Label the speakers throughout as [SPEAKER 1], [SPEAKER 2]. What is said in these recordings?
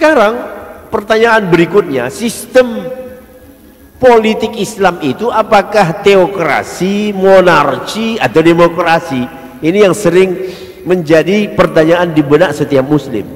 [SPEAKER 1] Sekarang pertanyaan berikutnya, sistem politik Islam itu apakah teokrasi, monarki, atau demokrasi? Ini yang sering menjadi pertanyaan di benak setiap muslim.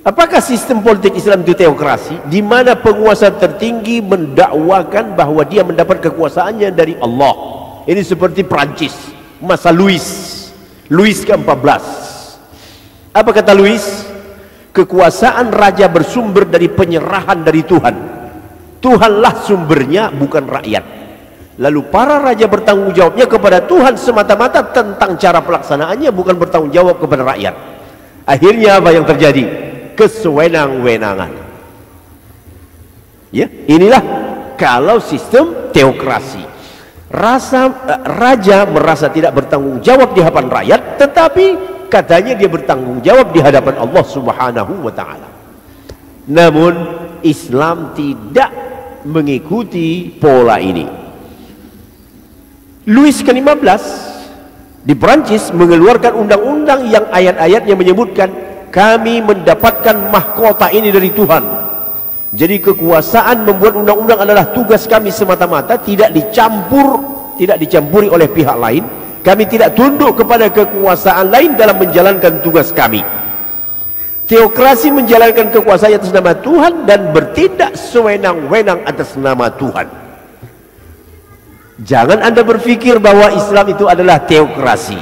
[SPEAKER 1] Apakah sistem politik Islam itu teokrasi, di mana penguasa tertinggi mendakwakan bahwa dia mendapat kekuasaannya dari Allah? Ini seperti Prancis masa Louis ke-14. Apa kata Louis? Kekuasaan raja bersumber dari penyerahan dari Tuhan. Tuhanlah sumbernya, bukan rakyat. Lalu para raja bertanggung jawabnya kepada Tuhan semata-mata tentang cara pelaksanaannya, bukan bertanggung jawab kepada rakyat. Akhirnya apa yang terjadi? Kesewenang-wenangan. Ya, inilah kalau sistem teokrasi. Raja merasa tidak bertanggung jawab di hadapan rakyat, tetapi katanya dia bertanggung jawab di hadapan Allah Subhanahu wa taala. Namun Islam tidak mengikuti pola ini. Louis ke-15 di Prancis mengeluarkan undang-undang yang ayat-ayatnya menyebutkan kami mendapatkan mahkota ini dari Tuhan. Jadi kekuasaan membuat undang-undang adalah tugas kami semata-mata, tidak dicampuri oleh pihak lain. Kami tidak tunduk kepada kekuasaan lain dalam menjalankan tugas kami. Teokrasi menjalankan kekuasaan atas nama Tuhan dan bertindak sewenang-wenang atas nama Tuhan. Jangan Anda berpikir bahwa Islam itu adalah teokrasi.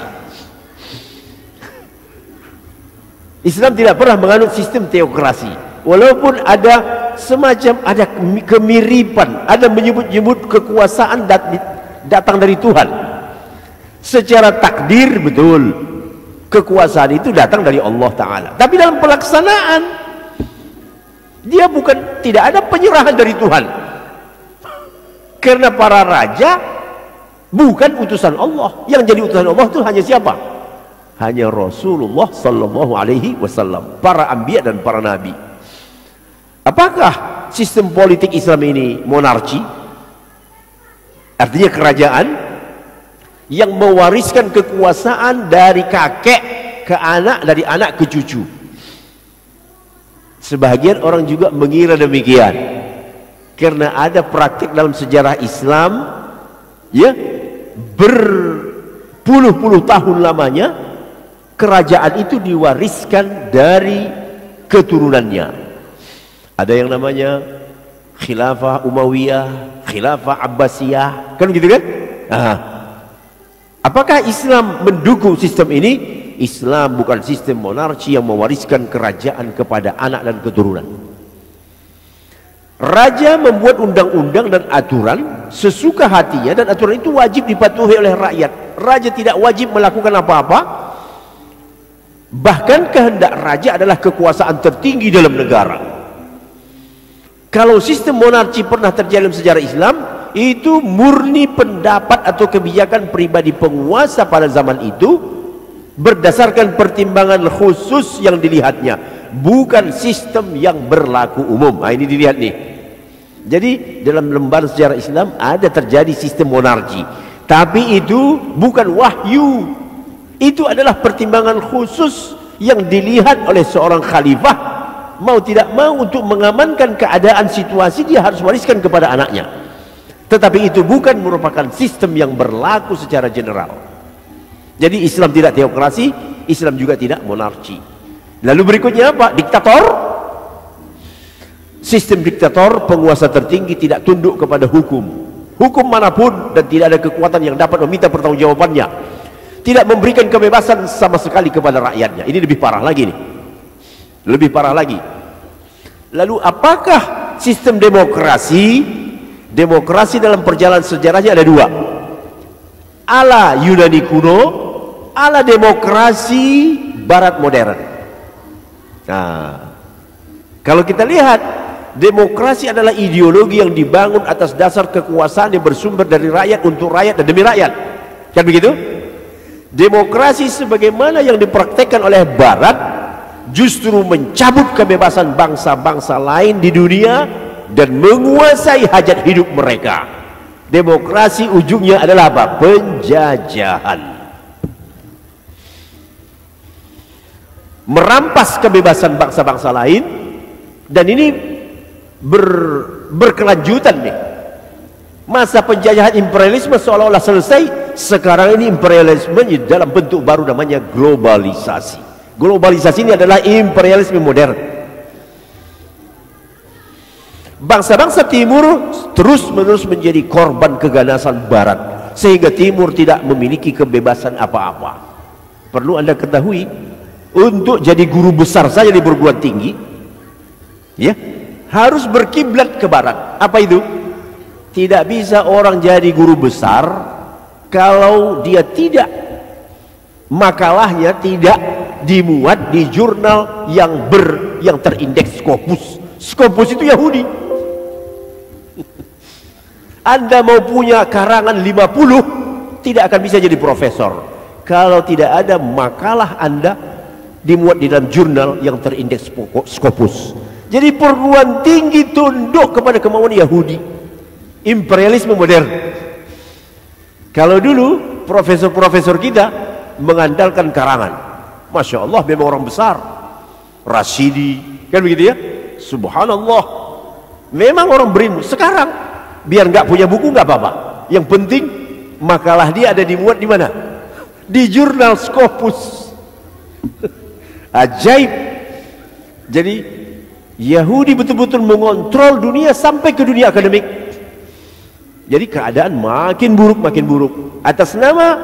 [SPEAKER 1] Islam tidak pernah menganut sistem teokrasi. Walaupun ada semacam kemiripan, ada menyebut-nyebut kekuasaan datang dari Tuhan. Secara takdir betul, kekuasaan itu datang dari Allah Ta'ala. Tapi dalam pelaksanaan, dia tidak ada penyerahan dari Tuhan. Karena para raja bukan utusan Allah. Yang jadi utusan Allah itu hanya siapa? Hanya Rasulullah Sallallahu Alaihi Wasallam, para anbiya dan para nabi. Apakah sistem politik Islam ini monarki? Artinya kerajaan yang mewariskan kekuasaan dari kakek ke anak, dari anak ke cucu. Sebagian orang juga mengira demikian, karena ada praktik dalam sejarah Islam, ya, berpuluh-puluh tahun lamanya kerajaan itu diwariskan dari keturunannya. Ada yang namanya khilafah Umayyah, khilafah Abbasiyah, kan gitu kan? Apakah Islam mendukung sistem ini? Islam bukan sistem monarki yang mewariskan kerajaan kepada anak dan keturunan. Raja membuat undang-undang dan aturan sesuka hatinya, dan aturan itu wajib dipatuhi oleh rakyat. Raja tidak wajib melakukan apa-apa. Bahkan kehendak raja adalah kekuasaan tertinggi dalam negara. Kalau sistem monarki pernah terjadi dalam sejarah Islam, itu murni pendapat atau kebijakan pribadi penguasa pada zaman itu, berdasarkan pertimbangan khusus yang dilihatnya, bukan sistem yang berlaku umum. Ini dilihat nih. Jadi dalam lembaran sejarah Islam ada terjadi sistem monarki, tapi itu bukan wahyu. Itu adalah pertimbangan khusus yang dilihat oleh seorang khalifah. Mau tidak mau, untuk mengamankan keadaan situasi, dia harus wariskan kepada anaknya. Tetapi itu bukan merupakan sistem yang berlaku secara general. Jadi Islam tidak teokrasi, Islam juga tidak monarki. Lalu berikutnya apa? Diktator. Sistem diktator, penguasa tertinggi tidak tunduk kepada hukum manapun, dan tidak ada kekuatan yang dapat meminta pertanggungjawabannya. Tidak memberikan kebebasan sama sekali kepada rakyatnya. Ini lebih parah lagi nih. Lebih parah lagi. Lalu apakah sistem demokrasi? Demokrasi dalam perjalanan sejarahnya ada dua. Ala Yunani kuno, ala demokrasi Barat modern. Nah, kalau kita lihat, demokrasi adalah ideologi yang dibangun atas dasar kekuasaan yang bersumber dari rakyat, untuk rakyat dan demi rakyat. Kan begitu? Demokrasi sebagaimana yang dipraktekkan oleh Barat justru mencabut kebebasan bangsa-bangsa lain di dunia dan menguasai hajat hidup mereka. Demokrasi ujungnya adalah apa? Penjajahan. merampas kebebasan bangsa-bangsa lain, dan ini berkelanjutan nih. Masa penjajahan imperialisme seolah-olah selesai. Sekarang ini imperialisme dalam bentuk baru, namanya globalisasi. Globalisasi ini adalah imperialisme modern. Bangsa-bangsa timur terus-menerus menjadi korban keganasan barat, sehingga timur tidak memiliki kebebasan apa-apa. Perlu Anda ketahui, untuk jadi guru besar saja di perguruan tinggi, ya, harus berkiblat ke barat. Apa itu? Tidak bisa orang jadi guru besar kalau dia tidak, makalahnya tidak dimuat di jurnal yang terindeks Scopus. Scopus itu Yahudi. Anda mau punya karangan 50, tidak akan bisa jadi profesor kalau tidak ada makalah Anda dimuat di dalam jurnal yang terindeks Scopus. Jadi perguruan tinggi tunduk kepada kemauan Yahudi, imperialisme modern. Kalau dulu profesor-profesor kita mengandalkan karangan, Masya Allah, memang orang besar, Rasidi, kan begitu ya, subhanallah, memang orang berilmu. Sekarang biar nggak punya buku nggak apa-apa, yang penting makalah dia ada dimuat di mana? Di jurnal Scopus. Ajaib. Jadi Yahudi betul-betul mengontrol dunia sampai ke dunia akademik. Jadi keadaan makin buruk atas nama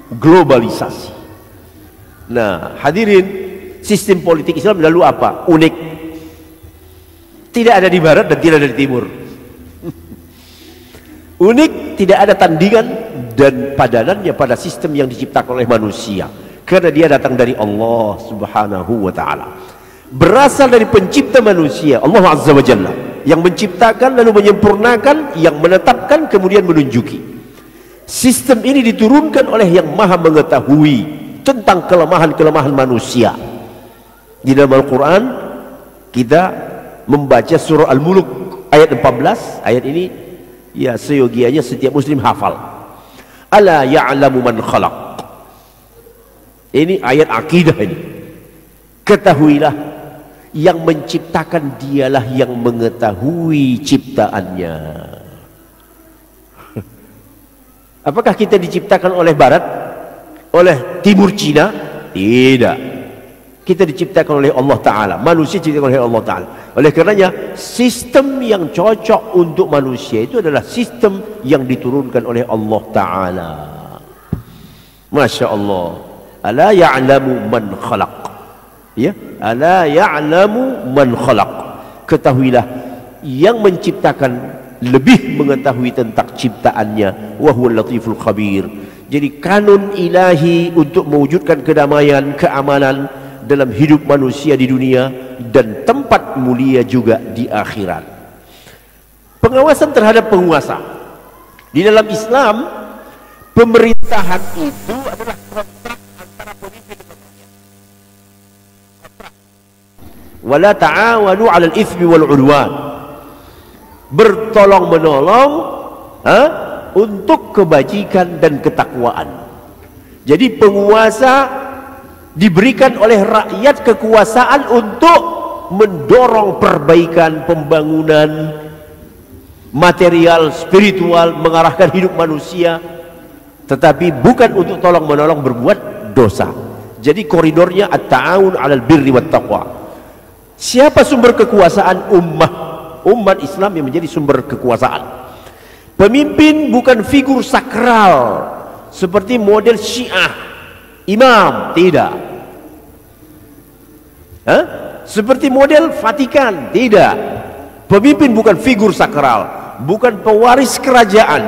[SPEAKER 1] globalisasi. Nah, hadirin, sistem politik Islam lalu apa? Unik. Tidak ada di barat dan tidak ada di timur. Unik, tidak ada tandingan dan padanannya pada sistem yang diciptakan oleh manusia, karena dia datang dari Allah Subhanahu wa ta'ala, berasal dari pencipta manusia, Allah Azza wa Jalla, yang menciptakan lalu menyempurnakan, yang menetapkan kemudian menunjuki. Sistem ini diturunkan oleh yang maha mengetahui tentang kelemahan-kelemahan manusia. Di dalam Al-Quran kita membaca surah Al-Mulk ayat 14. Ayat ini ya seyogianya setiap muslim hafal. Ala ya'lamu man khalaq. Ini ayat akidah ini. Ketahuilah, yang menciptakan dialah yang mengetahui ciptaannya. Apakah kita diciptakan oleh barat? Oleh timur Cina? Tidak. Kita diciptakan oleh Allah Ta'ala. Manusia diciptakan oleh Allah Ta'ala. Oleh karenanya, sistem yang cocok untuk manusia itu adalah sistem yang diturunkan oleh Allah Ta'ala. Masya Allah. Ala ya'lamu man khalaq. Ya, ala ya'lamu man khalaq. Ketahuilah, yang menciptakan lebih mengetahui tentang ciptaannya. Wa huwal latiful khabir. Jadi kanun ilahi untuk mewujudkan kedamaian, keamanan dalam hidup manusia di dunia dan tempat mulia juga di akhirat. Pengawasan terhadap penguasa. Di dalam Islam, pemerintahan itu adalah kontrak antara pemimpin dan rakyat. Kontrak. Wala ta'awanu 'alal itsmi wal 'udwan. Bertolong menolong untuk kebajikan dan ketakwaan. Jadi penguasa diberikan oleh rakyat kekuasaan untuk mendorong perbaikan, pembangunan material, spiritual, mengarahkan hidup manusia, tetapi bukan untuk tolong menolong berbuat dosa. Jadi koridornya at-ta'awun 'alal birri wat taqwa. Siapa sumber kekuasaan? Umat Islam yang menjadi sumber kekuasaan. Pemimpin bukan figur sakral seperti model Syiah, imam, tidak. Seperti model Vatikan, tidak. Pemimpin bukan figur sakral, bukan pewaris kerajaan,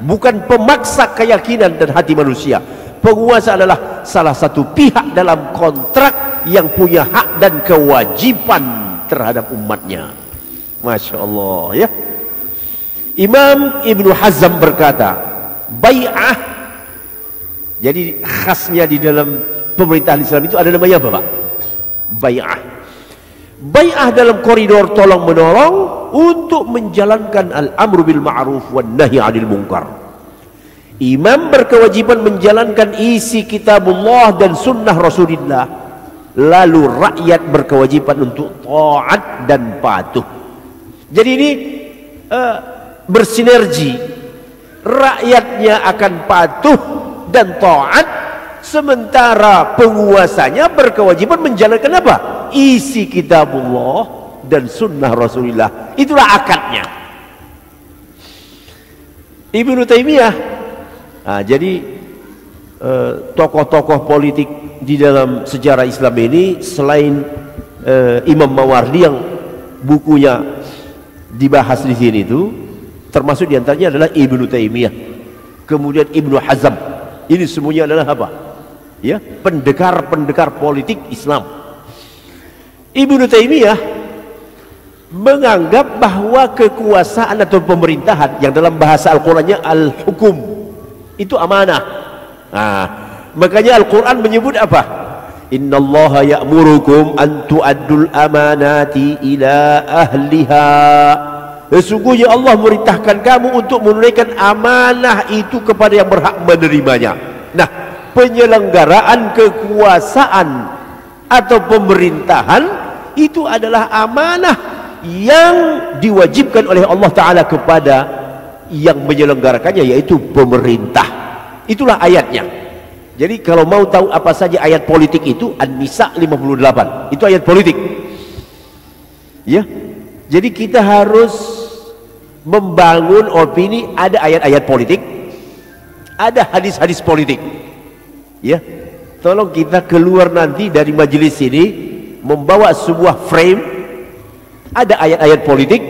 [SPEAKER 1] bukan pemaksa keyakinan dan hati manusia. Penguasa adalah salah satu pihak dalam kontrak yang punya hak dan kewajiban terhadap umatnya. Masya Allah, ya. Imam Ibnu Hazm berkata, bai'ah, jadi khasnya di dalam pemerintahan Islam itu ada namanya apa, Pak? Bai'ah. Bai'ah dalam koridor tolong menolong untuk menjalankan al-amru bil ma'ruf wan nahi 'anil munkar. Imam berkewajiban menjalankan isi kitabullah dan sunnah Rasulullah, lalu rakyat berkewajiban untuk taat dan patuh. Jadi ini bersinergi, rakyatnya akan patuh dan taat, sementara penguasanya berkewajiban menjalankan apa? Isi kitabullah dan sunnah Rasulullah. Itulah akadnya. Ibnu Taimiyah, jadi tokoh-tokoh politik di dalam sejarah Islam ini selain Imam Mawardi yang bukunya dibahas di sini itu, termasuk diantaranya adalah Ibnu Taimiyah, kemudian Ibnu Hazm. Ini semuanya adalah apa? Ya, pendekar-pendekar politik Islam. Ibnu Taimiyah menganggap bahwa kekuasaan atau pemerintahan yang dalam bahasa Al-Qur'annya al-hukum itu amanah. Makanya Al-Quran menyebut apa? Innallaha ya'murukum an tu'addul amanati ila ahliha. Sesungguhnya Allah merintahkan kamu untuk menunaikan amanah itu kepada yang berhak menerimanya. Nah, penyelenggaraan kekuasaan atau pemerintahan itu adalah amanah yang diwajibkan oleh Allah Ta'ala kepada yang menyelenggarakannya, yaitu pemerintah. Itulah ayatnya. Jadi kalau mau tahu apa saja ayat politik itu, An-Nisa 58 itu ayat politik ya. Jadi kita harus membangun opini, ada ayat-ayat politik, ada hadis-hadis politik ya. Tolong kita keluar nanti dari majelis ini membawa sebuah frame, ada ayat-ayat politik,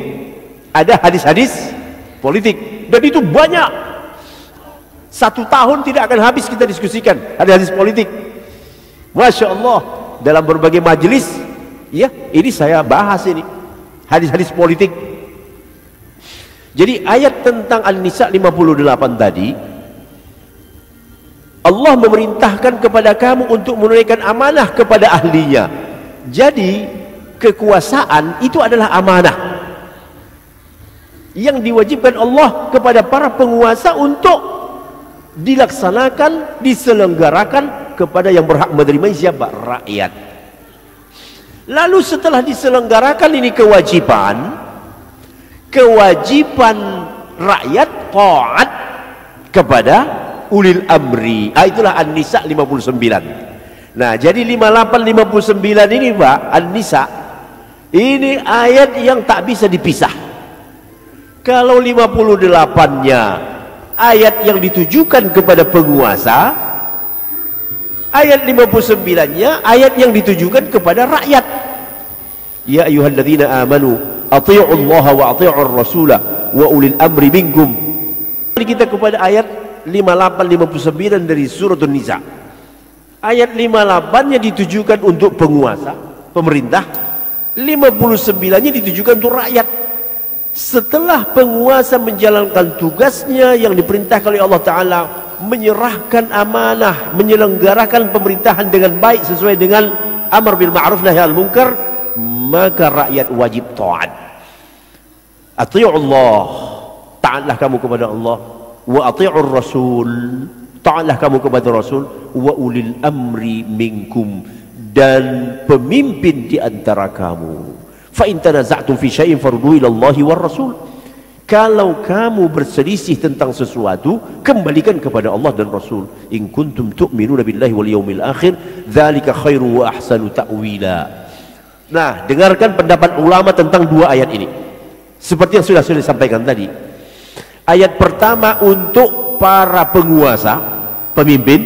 [SPEAKER 1] ada hadis-hadis politik, dan itu banyak. 1 tahun tidak akan habis kita diskusikan hadis-hadis politik. Masya Allah, dalam berbagai majelis ya, ini saya bahas ini hadis-hadis politik. Jadi ayat tentang An-Nisa 58 tadi, Allah memerintahkan kepada kamu untuk menunaikan amanah kepada ahlinya. Jadi kekuasaan itu adalah amanah yang diwajibkan Allah kepada para penguasa untuk dilaksanakan, diselenggarakan kepada yang berhak menerima. Siapa? Rakyat. Lalu setelah diselenggarakan ini kewajiban rakyat taat kepada ulil amri. Itulah An-Nisa 59. Nah, jadi 58 59 ini Pak, An-Nisa ini ayat yang tak bisa dipisah. Kalau 58-nya ayat yang ditujukan kepada penguasa, ayat 59-nya ayat yang ditujukan kepada rakyat. Ya ayyuhalladzina amanu athi'ullaha wa athi'ur rasula wa ulil amri minkum. Kita kepada ayat 58 59 dari surah An-Nisa. Ayat 58-nya ditujukan untuk penguasa, pemerintah. 59-nya ditujukan untuk rakyat. Setelah penguasa menjalankan tugasnya yang diperintahkan oleh Allah Ta'ala, menyerahkan amanah, menyelenggarakan pemerintahan dengan baik sesuai dengan amar bil ma'ruf nahi anil munkar, maka rakyat wajib taat. Athi'ullah, taatlah kamu kepada Allah, wa athi'ur rasul, taatlah kamu kepada Rasul, wa ulil amri minkum, dan pemimpin di antara kamu. Fa in tanaza'tum fi syai'in farudduhu ila Allahi war Rasul. Kalau kamu berselisih tentang sesuatu, kembalikan kepada Allah dan Rasul. In kuntum tu'minuna billahi wal yawmil akhir, dzalika khairu wa ahsanu ta'wila. Nah, dengarkan pendapat ulama tentang dua ayat ini. Seperti yang sudah disampaikan tadi. Ayat pertama untuk para penguasa, pemimpin,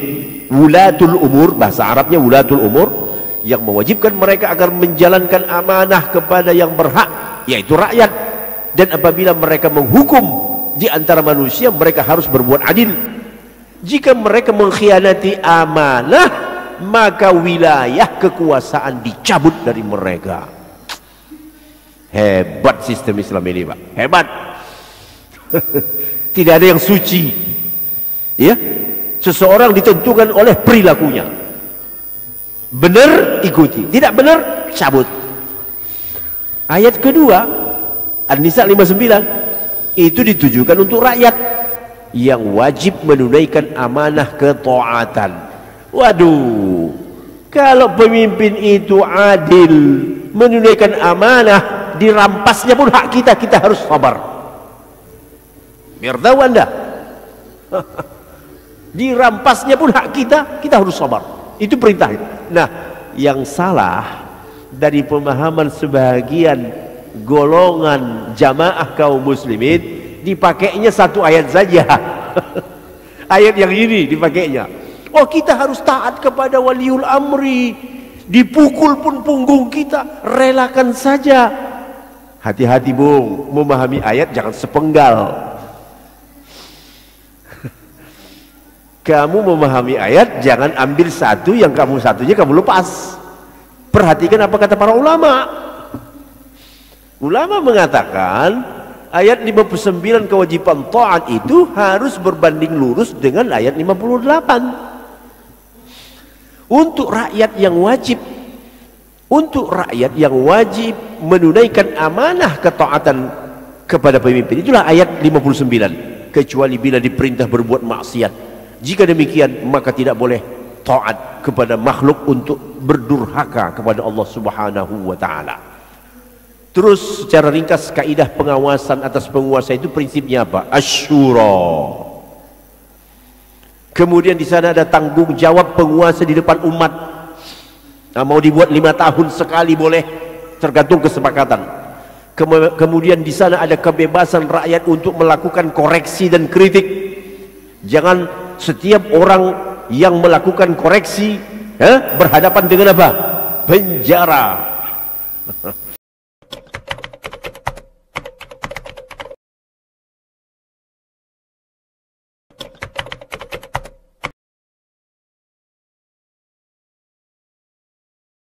[SPEAKER 1] wulatul umur, bahasa Arabnya wulatul umur, yang mewajibkan mereka agar menjalankan amanah kepada yang berhak, yaitu rakyat. Dan apabila mereka menghukum di antara manusia, mereka harus berbuat adil. Jika mereka mengkhianati amanah, maka wilayah kekuasaan dicabut dari mereka. Hebat sistem Islam ini, Pak. Hebat. Tidak ada yang suci ya. Seseorang ditentukan oleh perilakunya. Benar ikuti, tidak benar cabut. Ayat kedua An-Nisa 59 itu ditujukan untuk rakyat yang wajib menunaikan amanah ketaatan. Waduh, Kalau pemimpin itu adil, menunaikan amanah, dirampasnya pun hak kita, kita harus sabar. Biar tahu Anda. Dirampasnya pun hak kita, kita harus sabar. Itu perintah. Nah, yang salah dari pemahaman sebagian golongan jamaah kaum muslimin, dipakainya satu ayat saja. Ayat yang ini dipakainya. Oh, kita harus taat kepada waliul amri, dipukul pun punggung kita, relakan saja. Hati-hati Bung, memahami ayat jangan sepenggal. Kamu memahami ayat, jangan ambil satu yang kamu satunya kamu lepas. Perhatikan apa kata para ulama. Ulama mengatakan ayat 59 kewajiban taat itu harus berbanding lurus dengan ayat 58. Untuk rakyat yang wajib menunaikan amanah ketaatan kepada pemimpin, itulah ayat 59, kecuali bila diperintah berbuat maksiat. Jika demikian maka tidak boleh taat kepada makhluk untuk berdurhaka kepada Allah Subhanahu wa taala. Terus secara ringkas kaidah pengawasan atas penguasa itu prinsipnya apa? Asyura. Kemudian di sana ada tanggung jawab penguasa di depan umat. Nah, mau dibuat 5 tahun sekali boleh, tergantung kesepakatan. Kemudian di sana ada kebebasan rakyat untuk melakukan koreksi dan kritik. Jangan setiap orang yang melakukan koreksi berhadapan dengan apa? Penjara.